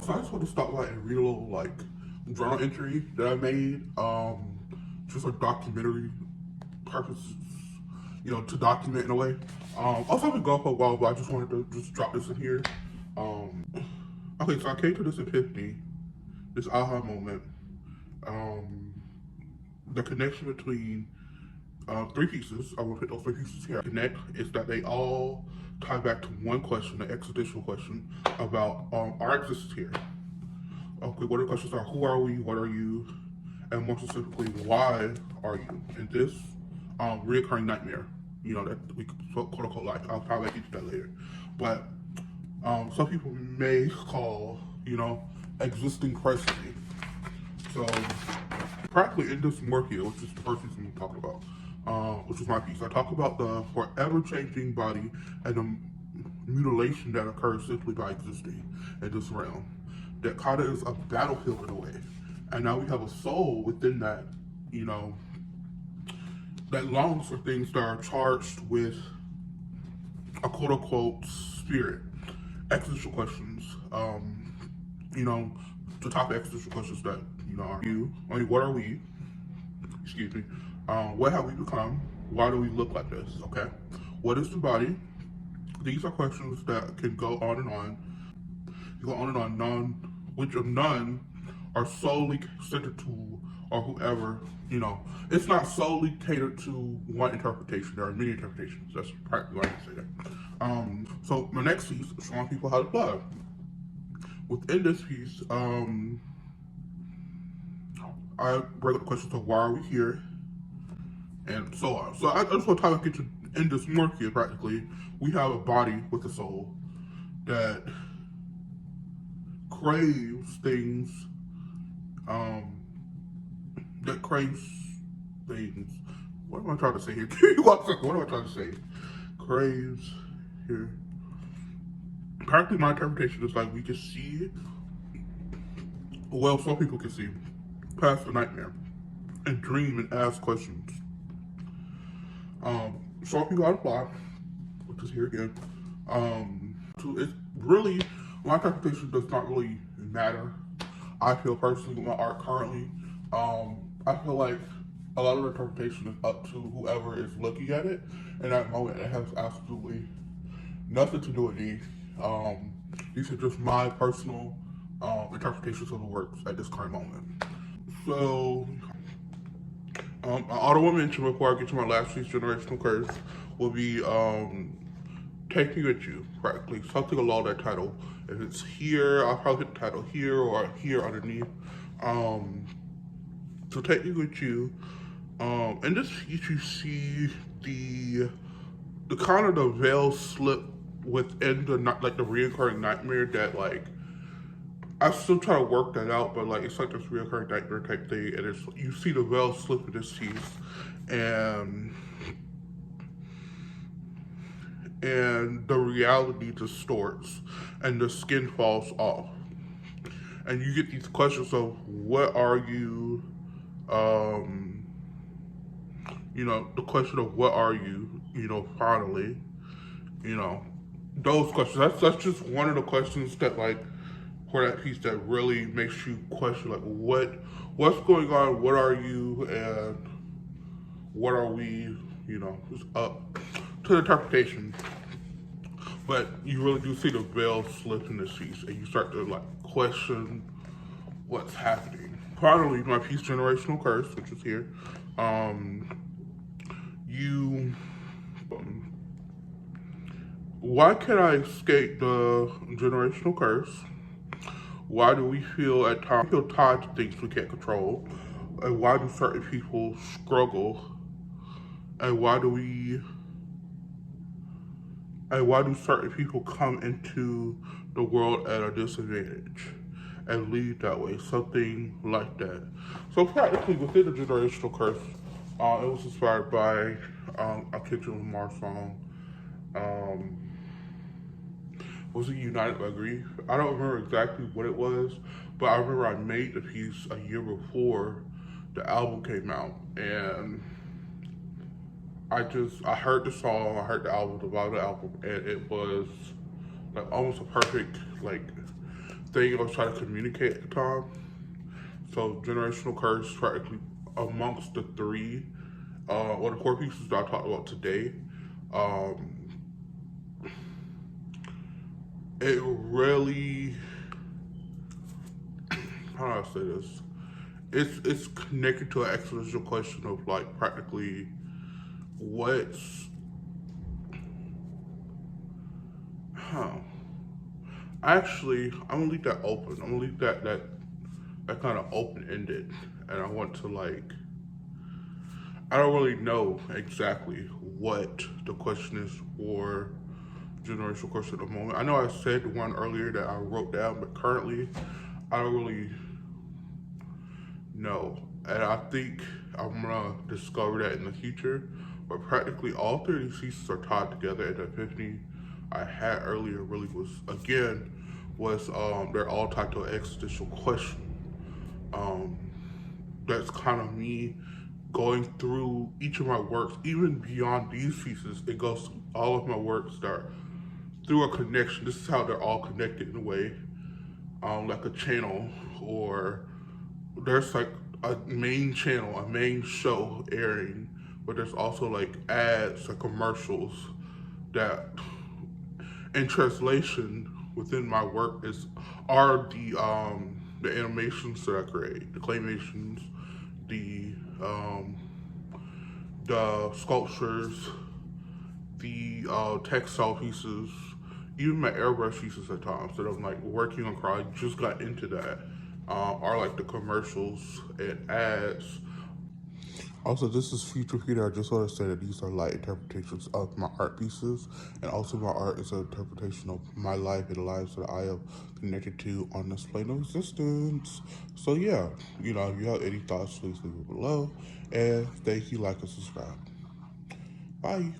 So I just want to stop by and read a little like journal entry that I made, just like documentary purposes, to document in a way. Also, I've been gone for a while, but I just wanted to just drop this in here. Um, okay, so I came to this epiphany, this aha moment. Um, the connection between three pieces. I will put those three pieces here. Connect is that they all tie back to one question, the existential question about our existence here. Okay, what the questions are: who are we? What are you? And more specifically, why are you in this reoccurring nightmare? That we quote unquote like. I'll probably get to that later. But some people may call existing presently. So practically in this work here, which is the first piece I'm talking about, which is my piece, I talk about the forever changing body and the mutilation that occurs simply by existing in this realm. That kind of is a battlefield in a way. And now we have a soul within that, that longs for things that are charged with a quote unquote spirit. Existential questions, the top existential questions that, are you, what are we, excuse me, what have we become, why do we look like this, okay? What is the body? These are questions that can go on and on. Which of none are solely centered to, or whoever, it's not solely catered to one interpretation. There are many interpretations. That's practically why I can say that. So my next piece is showing people how to plug. Within this piece, I bring up the questions of why are we here, and so on. So I just want to talk about in this work here, practically, we have a body with a soul that craves things, what am I trying to say here? What am I trying to say? Craves here. Practically my interpretation is like we can see, well, some people can see past the nightmare and dream and ask questions. Some people got to apply, which is here again. It's really, my interpretation does not really matter. I feel personally with my art currently, I feel like a lot of interpretation is up to whoever is looking at it. In that moment, it has absolutely nothing to do with me. These are just my personal interpretations of the works at this current moment. So, I ought to mention before I get to my last piece, generational curse, will be taking with you, practically something along that title. If it's here, I'll probably put the title here or here underneath. So taking with you, in this piece you see the kind of the veil slip within the reoccurring nightmare that like I still try to work that out, but like it's like this reoccurring nightmare type thing, and it's you see the veil slip in this piece, and the reality distorts, and the skin falls off, and you get these questions of what are you, the question of what are you, finally, those questions. That's just one of the questions that like for that piece that really makes you question like what's going on, what are you, and what are we, it's up to the interpretation. But you really do see the veil slip in this piece, and you start to like question what's happening. Finally, my piece, Generational Curse, which is here, why can't I escape the generational curse? Why do we feel at times tied to things we can't control? And why do certain people struggle? And why do certain people come into the world at a disadvantage and leave that way? Something like that. So practically within the generational curse, it was inspired by a Kendrick Lamar song. Was it United by Grief? I don't remember exactly what it was, but I remember I made the piece a year before the album came out, and I heard the song, I heard the album, and it was like almost a perfect like thing I was trying to communicate at the time. So generational curse practically amongst the three, or the core pieces that I talked about today, um, it really, how do I say this? It's connected to an existential question of like practically what's, huh. Actually, I'm gonna leave that open. I'm gonna leave that kind of open ended, and I want to like, I don't really know exactly what the question is for generational question at the moment. I know I said one earlier that I wrote down, but currently I don't really know. And I think I'm gonna discover that in the future. But practically all three of these pieces are tied together, and the epiphany I had earlier really was again was they're all tied to an existential question. Um, that's kind of me going through each of my works, even beyond these pieces. It goes through all of my works that are through a connection. This is how they're all connected in a way, like a channel, or there's like a main channel, a main show airing, but there's also like ads or commercials that, in translation, within my work is are the animations that I create, the claymations, the um, the sculptures, the textile pieces, even my airbrush pieces at times that I'm like working on. I just got into that. Are like the commercials and ads. Also, this is Future Peter. I just want to say that these are light interpretations of my art pieces, and also my art is an interpretation of my life and the lives that I am connected to on this plane of existence. So yeah, if you have any thoughts, please leave it below. And thank you, like and subscribe. Bye.